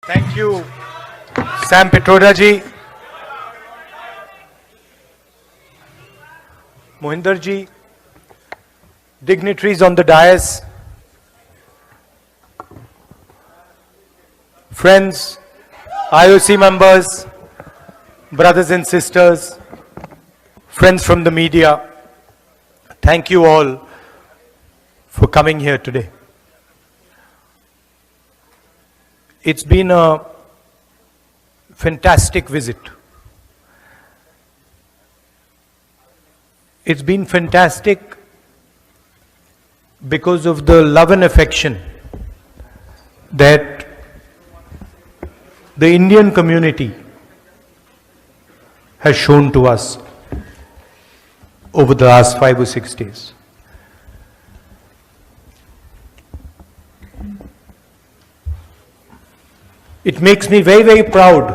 Thank you, Sam Petroda ji, Mohinder ji, dignitaries on the dais, friends, IOC members, brothers and sisters, friends from the media, thank you all for coming here today. It's been a fantastic visit. It's been fantastic because of the love and affection that the Indian community has shown to us over the last 5 or 6 days. It makes me very, very proud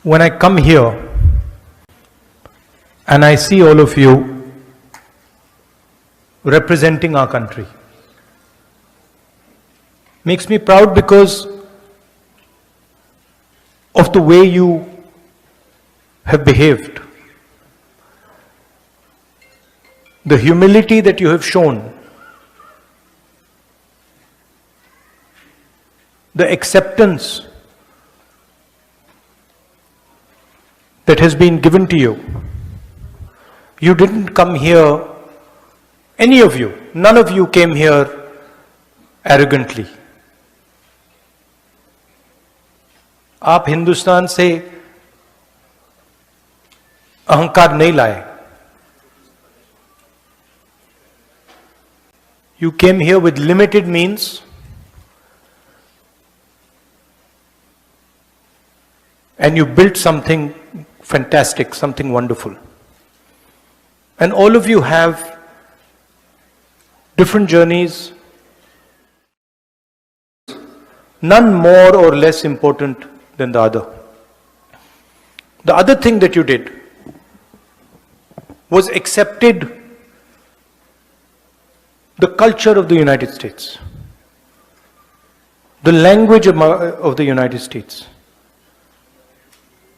when I come here and I see all of you representing our country. Makes me proud because of the way you have behaved, the humility that you have shown, the acceptance that has been given to you. You didn't come here, any of you, none of you came here arrogantly. आप हिंदुस्तान से अहंकार नहीं लाए. You came here with limited means, and you built something fantastic, something wonderful. And all of you have different journeys, none more or less important than the other. The other thing that you did was accepted the culture of the United States, the language of the United States,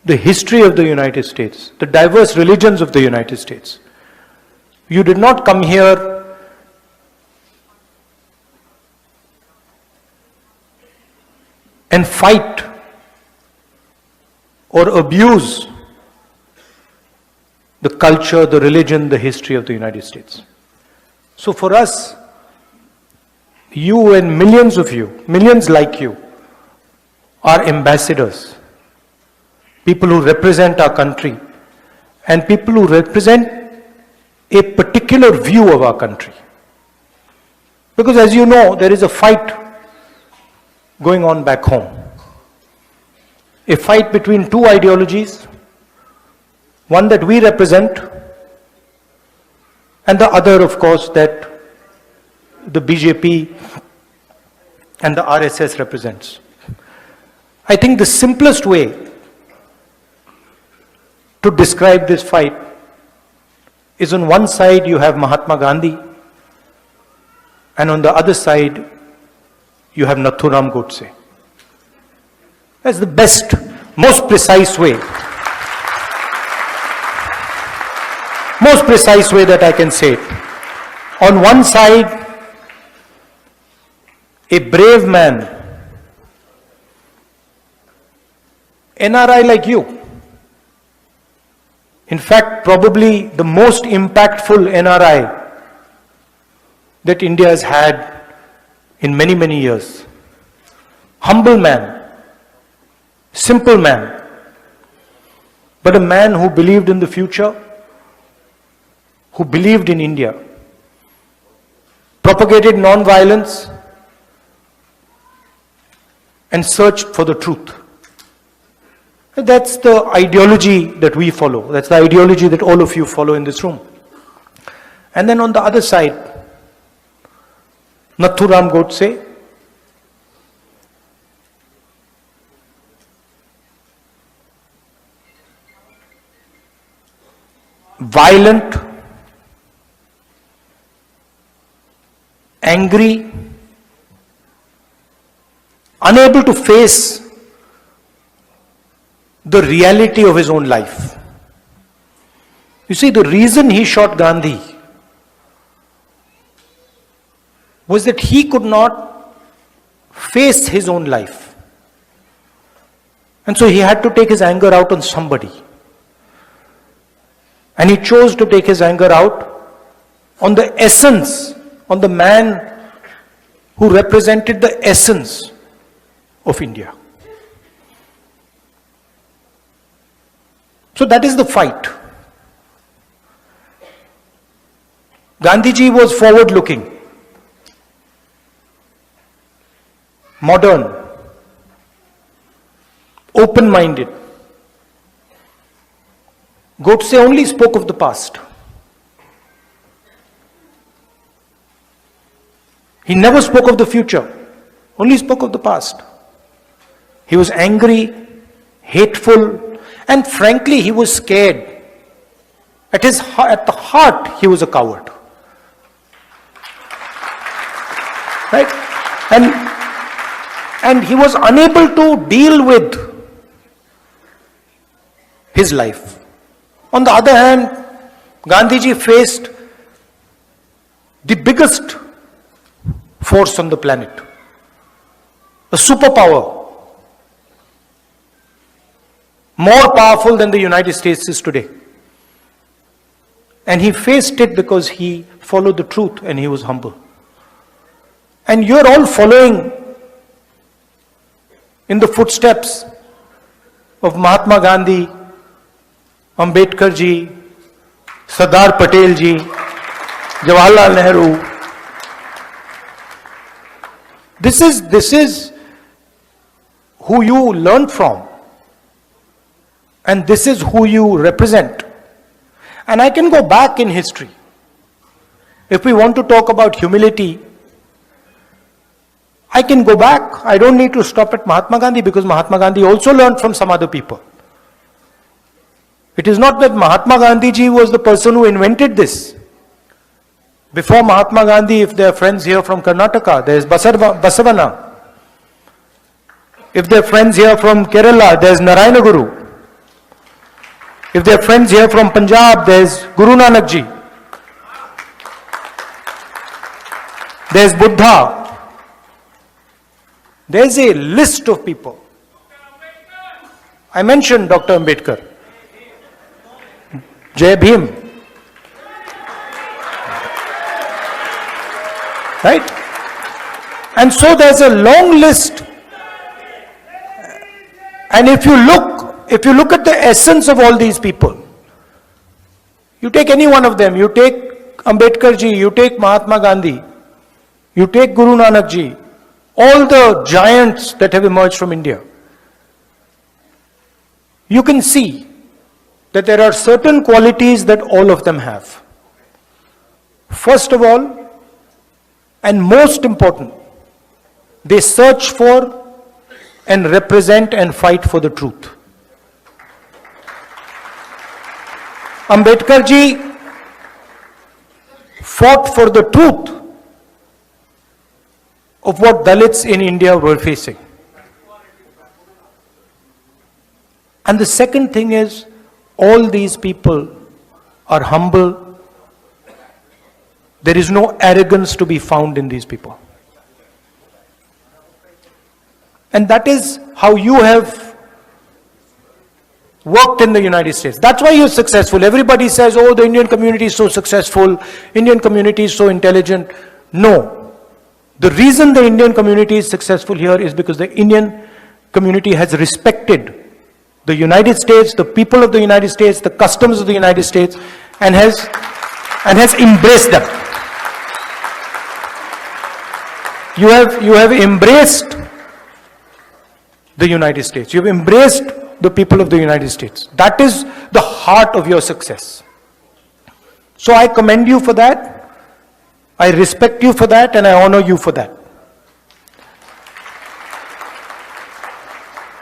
the history of the United States, the diverse religions of the United States. You did not come here and fight or abuse the culture, the religion, the history of the United States. So for us, you and millions of you, millions like you, are ambassadors. People who represent our country and people who represent a particular view of our country. Because as you know, there is a fight going on back home. A fight between two ideologies, one that we represent and the other, of course, that the BJP and the RSS represents. I think the simplest way to describe this fight is, on one side you have Mahatma Gandhi and on the other side you have Nathuram Godse. That's the best, most precise way that I can say it. On one side, a brave man, NRI like you. In fact, probably the most impactful NRI that India has had in many, many years. Humble man, simple man, but a man who believed in the future, who believed in India, propagated non-violence, and searched for the truth. That's the ideology that we follow. That's the ideology that all of you follow in this room. And then on the other side, Nathuram Godse, violent, angry, unable to face the reality of his own life. You see, the reason he shot Gandhi was that he could not face his own life. And so he had to take his anger out on somebody. And he chose to take his anger out on the essence, on the man who represented the essence of India. So that is the fight. Gandhiji was forward-looking, modern, open-minded. Godse only spoke of the past. He never spoke of the future, only spoke of the past. He was angry, hateful, and frankly, he was scared. At the heart, he was a coward. Right? And he was unable to deal with his life. On the other hand, Gandhiji faced the biggest force on the planet, a superpower, more powerful than the United States is today. And he faced it because he followed the truth and he was humble. And you're all following in the footsteps of Mahatma Gandhi, Ambedkar ji, Sardar Patel ji, Jawaharlal Nehru. This is who you learn from. And this is who you represent. And I can go back in history. If we want to talk about humility, I can go back. I don't need to stop at Mahatma Gandhi because Mahatma Gandhi also learned from some other people. It is not that Mahatma Gandhi ji was the person who invented this. Before Mahatma Gandhi, if there are friends here from Karnataka, there is Basavana. If there are friends here from Kerala, there is Narayana Guru. If there are friends here from Punjab, there is Guru Nanak ji. There is Buddha. There is a list of people. I mentioned Dr. Ambedkar. Jai Bhim. Right? And so there's a long list. And if you look at the essence of all these people, you take any one of them, you take Ambedkar ji, you take Mahatma Gandhi, you take Guru Nanak ji, all the giants that have emerged from India, you can see that there are certain qualities that all of them have. First of all, and most important, they search for and represent and fight for the truth. Ambedkar ji fought for the truth of what Dalits in India were facing. And the second thing is, all these people are humble. There is no arrogance to be found in these people. And that is how you have worked in the United States. That's why you're successful. Everybody says, oh, the Indian community is so successful, Indian community is so intelligent. No. The reason the Indian community is successful here is because the Indian community has respected the United States, the people of the United States, the customs of the United States, and has embraced them. You have embraced the United States. You have embraced the people of the United States. That is the heart of your success. So I commend you for that. I respect you for that, and I honor you for that.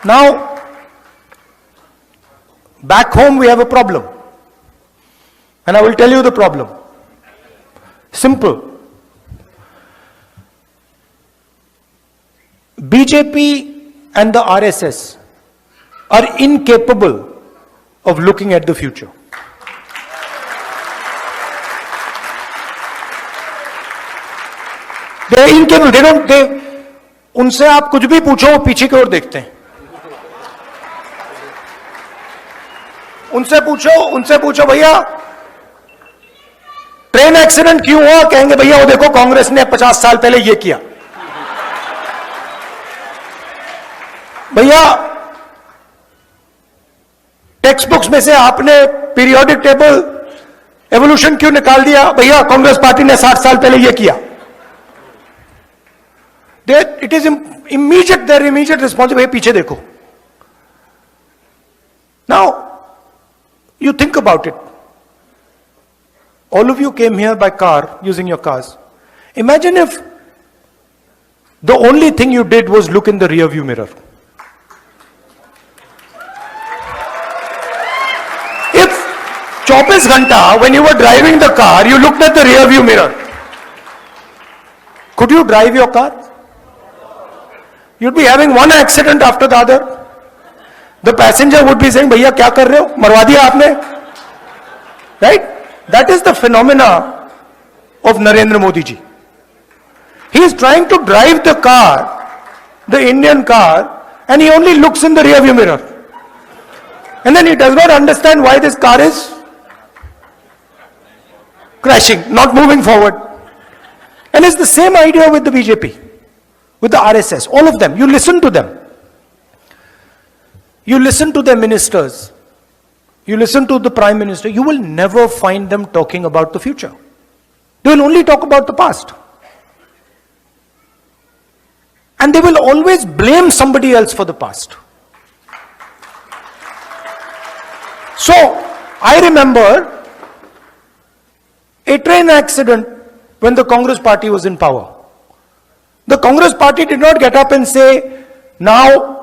Now, back home we have a problem. And I will tell you the problem. Simple. BJP BJP and the RSS are incapable of looking at the future. They are incapable. उनसे आप कुछ भी पूछो वो पीछे की ओर देखते हैं. उनसे पूछो भैया ट्रेन एक्सीडेंट क्यों हुआ, कहेंगे भैया वो देखो कांग्रेस ने 50 साल पहले ये किया. भैया टेक्स्ट बुक्स में से आपने पीरियोडिक टेबल एवोल्यूशन क्यों निकाल दिया, भैया कांग्रेस पार्टी ने 60 साल पहले ये किया. It is immediate, their immediate response, भैया पीछे देखो. Now you think about it. All of you came here by car, using your cars. Imagine if the only thing you did was look in the rear view mirror. If 24 ghanta, when you were driving the car, you looked at the rear view mirror, could you drive your car? You'd be having one accident after the other. The passenger would be saying, भैया क्या कर रहे हो, मरवा दिया आपने. Right? That is the phenomena of Narendra Modi ji. He is trying to drive the car, the Indian car, and he only looks in the rear view mirror. And then he does not understand why this car is crashing, not moving forward. And it's the same idea with the BJP, with the RSS, all of them. You listen to them. You listen to their ministers, you listen to the Prime Minister, you will never find them talking about the future. They will only talk about the past. And they will always blame somebody else for the past. So, I remember a train accident when the Congress party was in power. The Congress party did not get up and say, now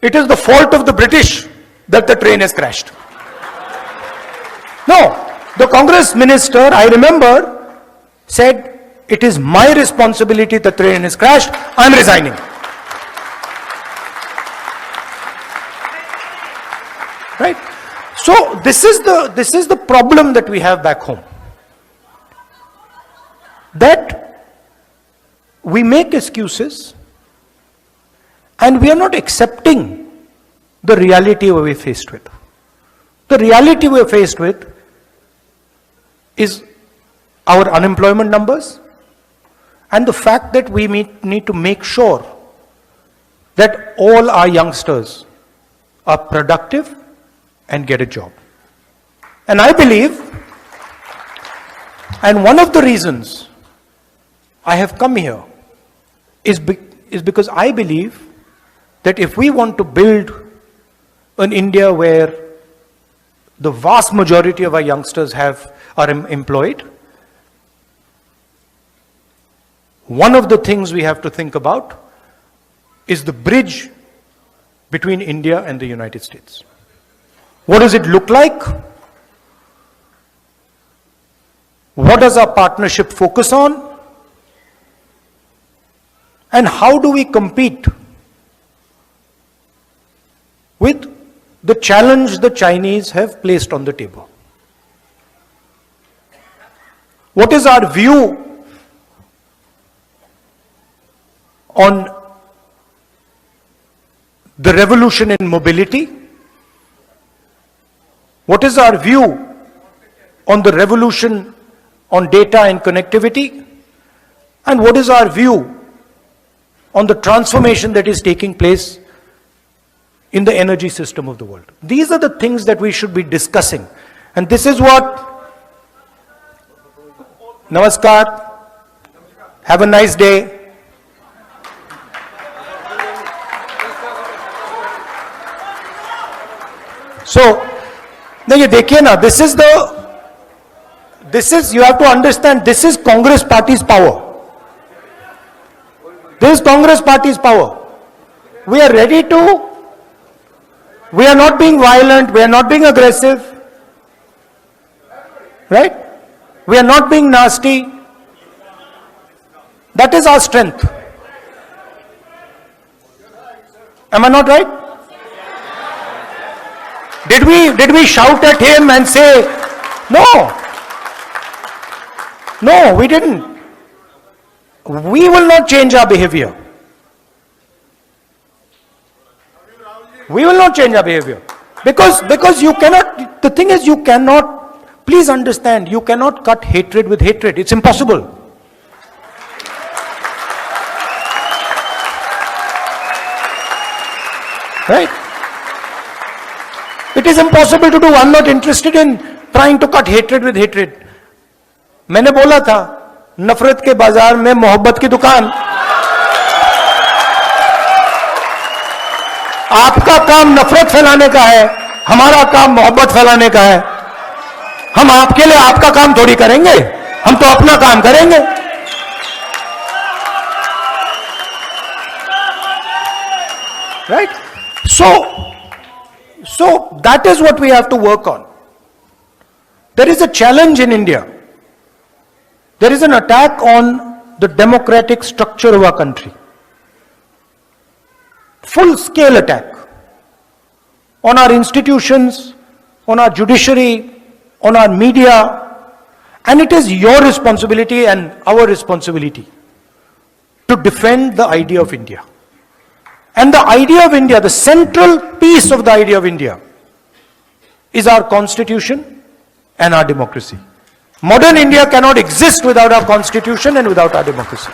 it is the fault of the British that the train has crashed. No, the Congress minister, I remember, said, it is my responsibility the train has crashed, I am resigning. Right? So this is the problem that we have back home. That we make excuses and we are not accepting the reality we are faced with. The reality we are faced with is our unemployment numbers and the fact that we need to make sure that all our youngsters are productive and get a job. And I believe, and one of the reasons I have come here is because I believe that if we want to build an India where the vast majority of our youngsters are employed, one of the things we have to think about is the bridge between India and the United States. What does it look like? What does our partnership focus on? And how do we compete with the challenge the Chinese have placed on the table? What is our view on the revolution in mobility? What is our view on the revolution on data and connectivity? And what is our view on the transformation that is taking place in the energy system of the world? These are the things that we should be discussing. And this is what, Namaskar, have a nice day. So, now you देखिए ना, you have to understand, this is Congress party's power. This is Congress party's power. We are ready to, we are not being violent, we are not being aggressive, right? We are not being nasty. That is our strength. Am I not right? Did we shout at him and say, no? No, we didn't. We will not change our behavior. We will not change our behavior. Because you cannot, the thing is, you cannot, please understand, you cannot cut hatred with hatred. It's impossible. Right? It is impossible to do. I'm not interested in trying to cut hatred with hatred. मैंने बोला था, नफरत के बाजार में मोहब्बत की दुकान. आपका काम नफरत फैलाने का है, हमारा काम मोहब्बत फैलाने का है. हम आपके लिए आपका काम थोड़ी करेंगे, हम तो अपना काम करेंगे. Right? So that is what we have to work on. There is a challenge in India. There is an attack on the democratic structure of our country. Full scale attack on our institutions, on our judiciary, on our media, and it is your responsibility and our responsibility to defend the idea of India. And the idea of India, the central piece of the idea of India, is our constitution and our democracy. Modern India cannot exist without our constitution and without our democracy.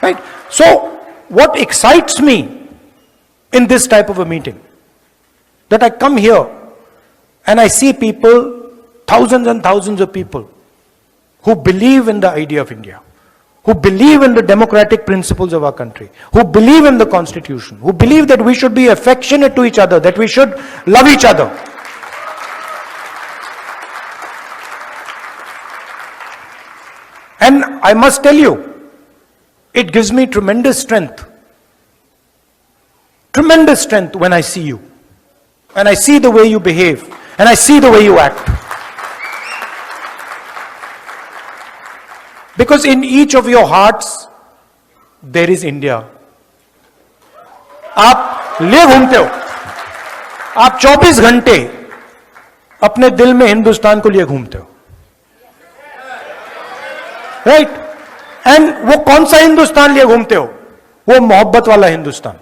Right? So, what excites me in this type of a meeting, that I come here and I see people, thousands and thousands of people, who believe in the idea of India, who believe in the democratic principles of our country, who believe in the constitution, who believe that we should be affectionate to each other, that we should love each other. And I must tell you, it gives me tremendous strength when I see you, and I see the way you behave, and I see the way you act. Because in each of your hearts, there is India. आप ले घूमते हो, आप 24 घंटे अपने दिल में हिंदुस्तान को लिए घूमते हो. राइट? एंड वो कौन सा हिंदुस्तान लिए घूमते हो? वो मोहब्बत वाला हिंदुस्तान.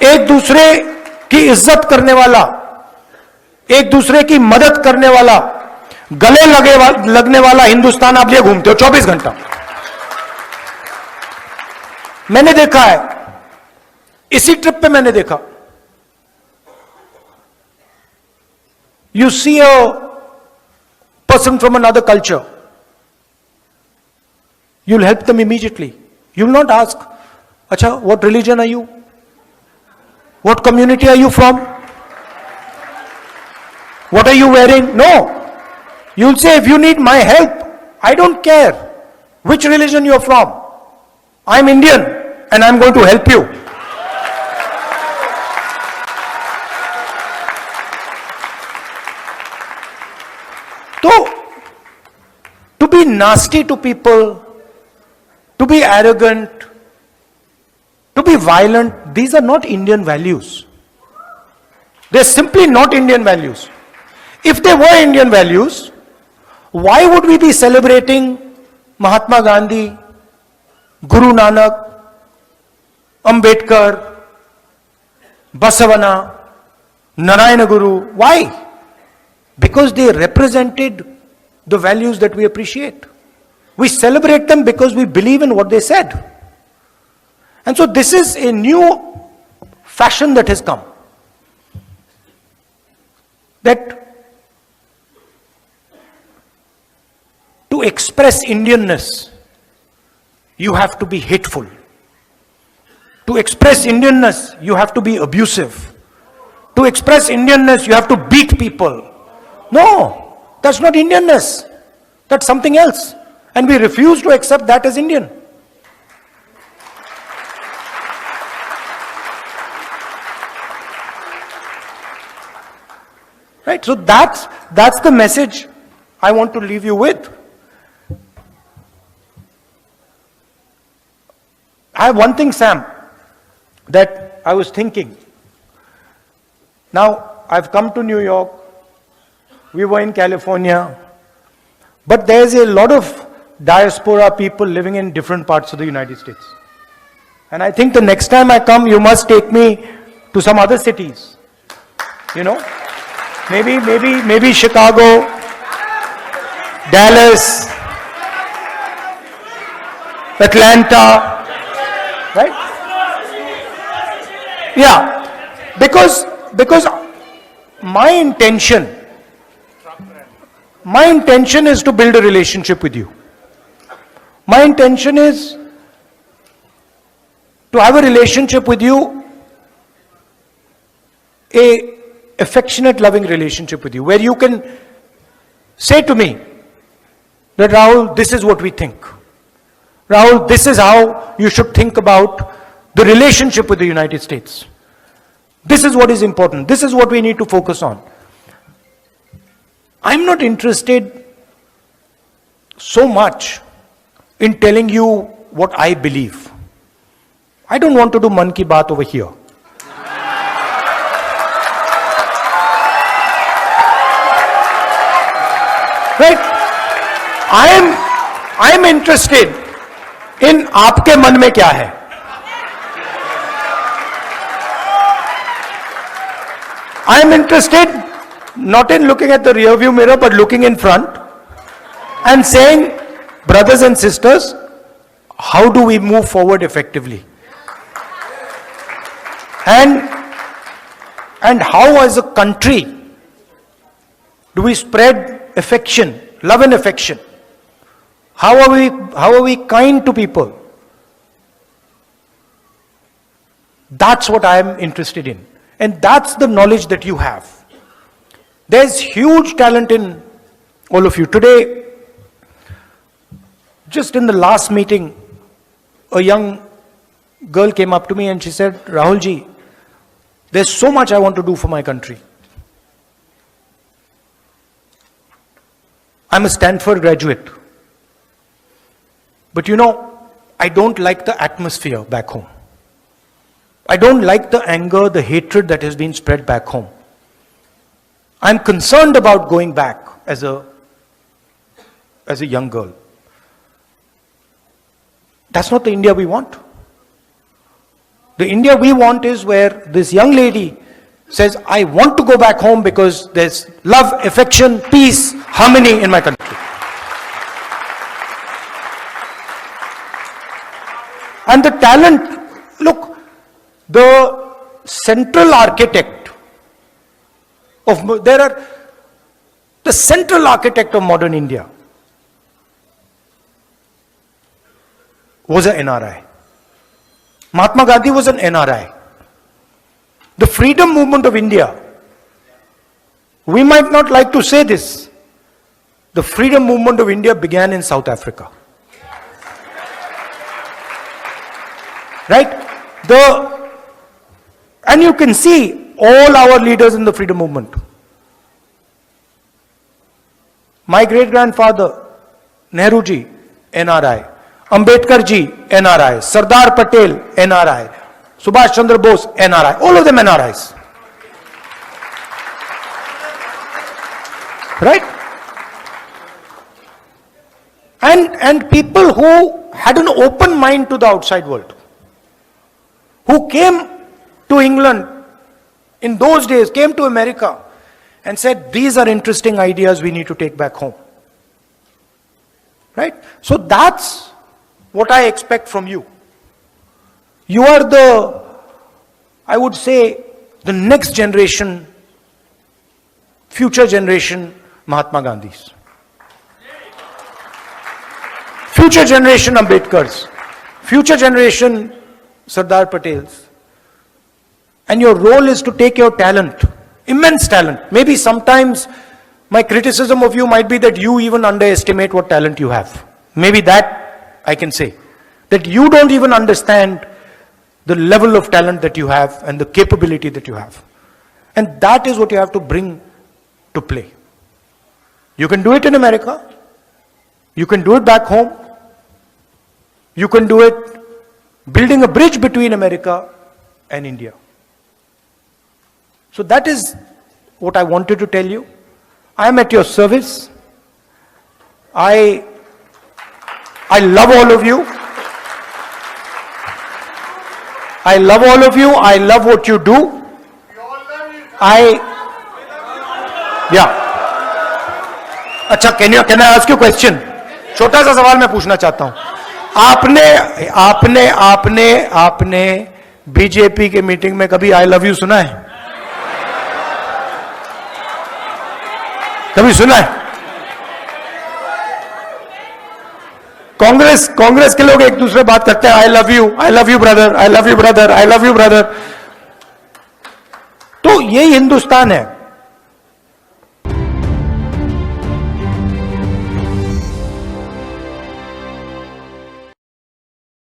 एक दूसरे की इज्जत करने वाला, एक दूसरे की मदद करने वाला, गले लगने वाला हिंदुस्तान आप लिए घूमते हो 24 घंटा. मैंने देखा है, इसी ट्रिप पे मैंने देखा. You see a person from another culture, you'll help them immediately. You'll not ask, Acha, what religion are you? What community are you from? What are you wearing? No. You'll say, if you need my help, I don't care which religion you're from. I'm Indian and I'm going to help you. So, to be nasty to people, to be arrogant, to be violent, these are not Indian values. They're simply not Indian values. If they were Indian values, why would we be celebrating Mahatma Gandhi, Guru Nanak, Ambedkar, Basavana, Narayana Guru? Why? Because they represented the values that we appreciate. We celebrate them because we believe in what they said. And so this is a new fashion that has come. That to express Indianness, you have to be hateful. To express Indianness, you have to be abusive. To express Indianness, you have to beat people. No, that's not Indianness. That's something else. And we refuse to accept that as Indian. Right? So that's the message I want to leave you with. I have one thing, Sam, that I was thinking. Now, I've come to New York, we were in California, but there's a lot of diaspora people living in different parts of the United States. And I think the next time I come, you must take me to some other cities. You know, maybe Chicago, Dallas, Atlanta, right? Yeah, because my intention is to build a relationship with you. My intention is to have a relationship with you, a affectionate, loving relationship with you, where you can say to me that, Rahul, this is what we think. Rahul, this is how you should think about the relationship with the United States. This is what is important. This is what we need to focus on. I'm not interested so much in telling you what I believe. I don't want to do Man Ki Baat over here. Right? I am interested in आपके मन में क्या है. I am interested not in looking at the rear view mirror, but looking in front and saying, brothers and sisters, how do we move forward effectively? And how as a country do we spread affection, love and affection? How are we kind to people? That's what I am interested in. And that's the knowledge that you have. There's huge talent in all of you. Today, just in the last meeting, a young girl came up to me and she said, Rahul ji, there's so much I want to do for my country. I'm a Stanford graduate. But you know, I don't like the atmosphere back home. I don't like the anger, the hatred that has been spread back home. I'm concerned about going back as a young girl. That's not the India we want. The India we want is where this young lady says, I want to go back home because there's love, affection, peace, harmony in my country. And the talent, look, the central architect of modern India was an NRI. Mahatma Gandhi was an NRI. The freedom movement of India, we might not like to say this, the freedom movement of India began in South Africa. Right? And you can see all our leaders in the freedom movement. My great-grandfather, Nehru ji, NRI. Ambedkar ji, NRI. Sardar Patel, NRI. Subhash Chandra Bose, NRI. All of them NRIs. Right? And people who had an open mind to the outside world, who came to England in those days, came to America and said, these are interesting ideas we need to take back home. Right? So that's what I expect from you. You are I would say, the next generation, future generation Mahatma Gandhis. Future generation Ambedkars. Future generation Sardar Patels. And your role is to take your talent, immense talent. Maybe sometimes my criticism of you might be that you even underestimate what talent you have. Maybe that I can say. That you don't even understand the level of talent that you have and the capability that you have. And that is what you have to bring to play. You can do it in America. You can do it back home. You can do it building a bridge between America and India. So that is what I wanted to tell you. I am at your service. I love all of you. I love all of you. I love what you do. Yeah. अच्छा, can I ask you a question? छोटा सा सवाल मैं पूछना चाहता हूं. आपने BJP के मीटिंग में कभी आई लव यू सुना है? कभी सुना है? कांग्रेस के लोग एक दूसरे बात करते हैं, I love you brother, I love you brother, I love you brother. तो ये हिंदुस्तान है.